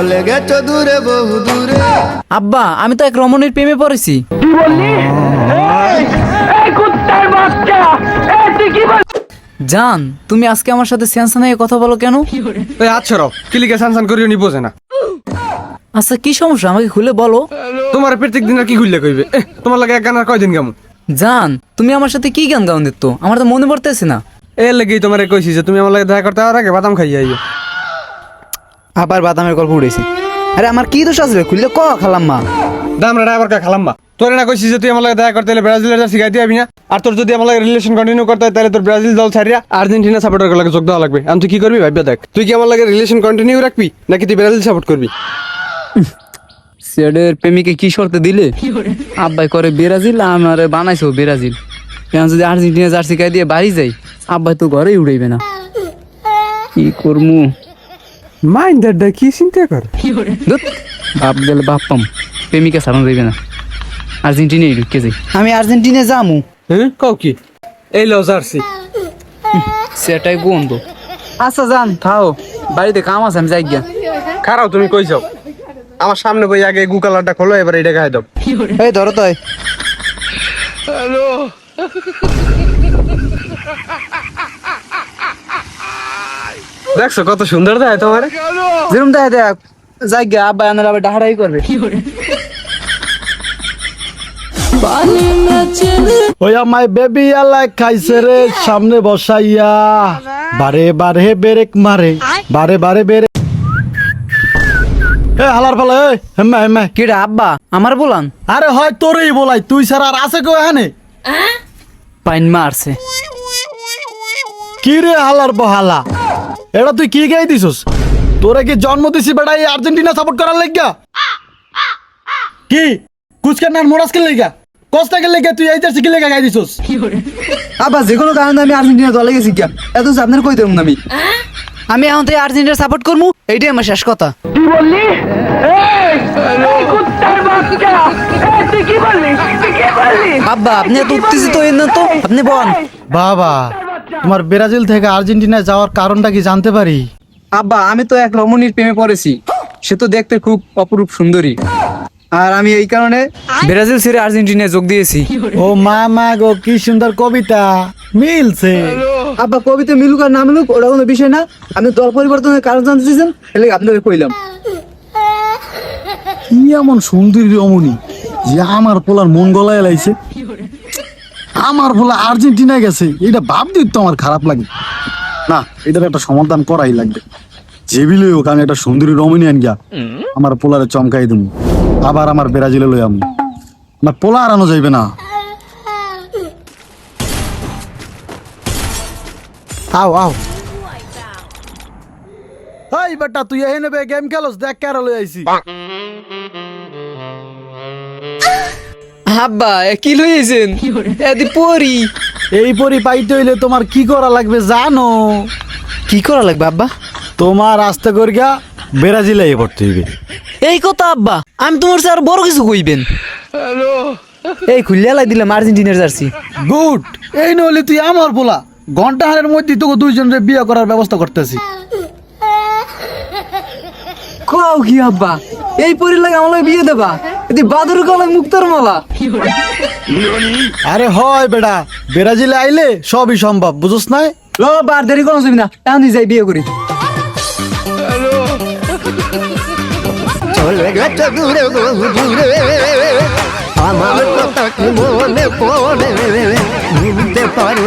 চলে গেছো দূরে বহু দূরে। আব্বা আমি তো এক রমণীর প্রেমে পড়েছি। কি বললি? এই কুত্তার বাচ্চা, তুই কি বল? জান তুমি আজকে আমার সাথে স্যানসান হয়ে কথা বলো কেন? এই আচ্ছা রাও কিলিকে সানসান করিও নি বোঝে না। আচ্ছা কি সমস্যা আমাকে খুলে বলো। তোমার প্রত্যেক দিন আর কি খুললে কইবে? তোমার লাগে এক গান আর কয়দিন গামু? জান তুমি আমার সাথে কি গান গাউন দিত আমার তো মনে পড়তেছে না। এর লাগেই তোমারে কইছি যে তুমি আমার লাগে দেখা করতে আর আগে বাদাম খাইয়া আইও। আবার বাদামের গল্প উঠেছে। আরে আমার কি দোষ আসবে খুললে ক খালাম মা। দাম রে আবার কা খালাম্বা। তোরে না কইছি যে তুই আমার লাগে দেখা করতে হলে ব্রাজিলের জার্সি গাইতে আবি না। আর তোর যদি আমার লাগে রিলেশন কন্টিনিউ করতে হয় তাহলে তোর ব্রাজিল দল ছাড়িয়া আর্জেন্টিনা সাপোর্টার লাগে যোগ দেওয়া লাগবে। আমি তুই কি করবি ভাইবা দেখ। তুই কি আমার লাগে রিলেশন কন্টিনিউ রাখবি নাকি তুই ব্রাজিল সাপোর্ট করবি? সেডের প্রেমিকে কি শর্তে দিলে? আব্বাই করে ব্রাজিল আমার বানাইছো ব্রাজিল। এখন যদি আর্জেন্টিনা জার্সি গাই দিয়ে বাড়ি যাই আব্বাই তো ঘরেই উড়াইবে না। কি করমু? মাইন্ডারটা কি চিন্তা কর। ধুৎ, বাপ গেলে বাপ পাম প্রেমিকা সারানো যাইবে না। আর্জেন্টিনাই ঢুকে যাই। আমি আর্জেন্টিনা যামু। হ্যাঁ কও কি? এই লো জার্সি। সেটাই বন্ধ। আচ্ছা যান থাও বাড়িতে কাম আছে আমি যাই গিয়া। খারাও তুমি কই যাও? আমার সামনে বই আগে গু কালারটা খোলো এবার এটা গায়ে দাও। এই ধরো তাই। দেখছো কত সুন্দর দেয় তোমার। যেরকম দেখ দেখ যাই গিয়া আব্বা আনার আবার ডাহারাই করবে। ওই আমায় বেবি আলাই খাইছে রে সামনে বসাইয়া বারে বারে বেরেক মারে বারে বারে বেরে। এ হালার ফালা এ হেম্মা হেম্মা। কিরা আব্বা আমার বলান? আরে হয় তোরই বলাই তুই ছাড়া আর আছে কেউ এখানে? পাইন মারছে। কি রে হালার বহালা এটা তুই কি গাই দিছস? তোরে কি জন্ম দিছি বেটা এই আর্জেন্টিনা সাপোর্ট করার লাগিয়া? কি কুচকার নার মোরাজকে লাগিয়া কস্তাকে লেগে তুই এই জার্সি কি লেগে গাই দিছস? আব্বা যে কোনো কারণে আমি আর্জেন্টিনা দলে গেছি কিয়া এত আপনার কই দেব না আমি এখন থেকে আর্জেন্টিনা সাপোর্ট করবো এইটাই আমার শেষ কথা। কি বললি? এই কুত্তার বাচ্চা, তুই কি বললি? তুই কি বললি? আব্বা আপনি এত উত্তেজিত হইন না তো, আপনি বল। বাবা তোমার ব্রাজিল থেকে আর্জেন্টিনায় যাওয়ার কারণটা কি জানতে পারি? আব্বা আমি তো এক রমণীর প্রেমে পড়েছি। সে তো দেখতে খুব অপরূপ সুন্দরী আর আমি এই কারণে ব্রাজিল ছেড়ে আর্জেন্টিনায় যোগ দিয়েছি। ও মা মা গো কি সুন্দর কবিতা মিলছে। আব্বা কবিতা মিলুক আর না মিলুক ওটা কোনো বিষয় না। আপনি দল পরিবর্তনের কারণ জানতে চাইছেন এলে আপনাকে কইলাম। কি এমন সুন্দরী রমণী যে আমার পোলার মন গলায় লাইছে? আমার পোলা আর্জেন্টিনায় গেছে এটা ভাব দিত তো আমার খারাপ লাগে না। এটার একটা সমাধান করাই লাগবে। যে বিলে হোক আমি একটা সুন্দরী রমণী আন গিয়া আমার পোলারে চমকাই দেবো আবার আমার ব্রাজিলে লই আমি আমার পোলা হারানো যাইবে না। আও আও এই বেটা তুই এই নেবে গেম খেলোস দেখ কার লই আইছি। আব্বা কি লইছেন এদি পরি? এই পরি পাইতে হইলে তোমার কি করা লাগবে জানো? কি করা লাগবে আব্বা? তোমার আস্তে করিয়া ব্রাজিলে পড়তে হইবে। এই কথা আব্বা আমি তোমার চেয়ে আর বড় কিছু কইবেন। এই খুললে লাই দিলাম আর্জেন্টিনার জার্সি। গুড এই নইলে তুই আমার বলা ঘন্টা হারের মধ্যে তোকে দুইজনের বিয়ে করার ব্যবস্থা করতেছি। কও কি আব্বা এই পরি লাগে আমার বিয়ে দেবা? এদি বাদুর গলায় মুক্তার মালা। আরে হয় বেটা ব্রাজিলে আইলে সবই সম্ভব বুঝছ না? লো বার দেরি কোনো যাবি না তাহলে যাই বিয়ে করি। চলে গেছো দূরে বহু দূরে আমার কথা কি মনে পড়ে ভুলতে পারি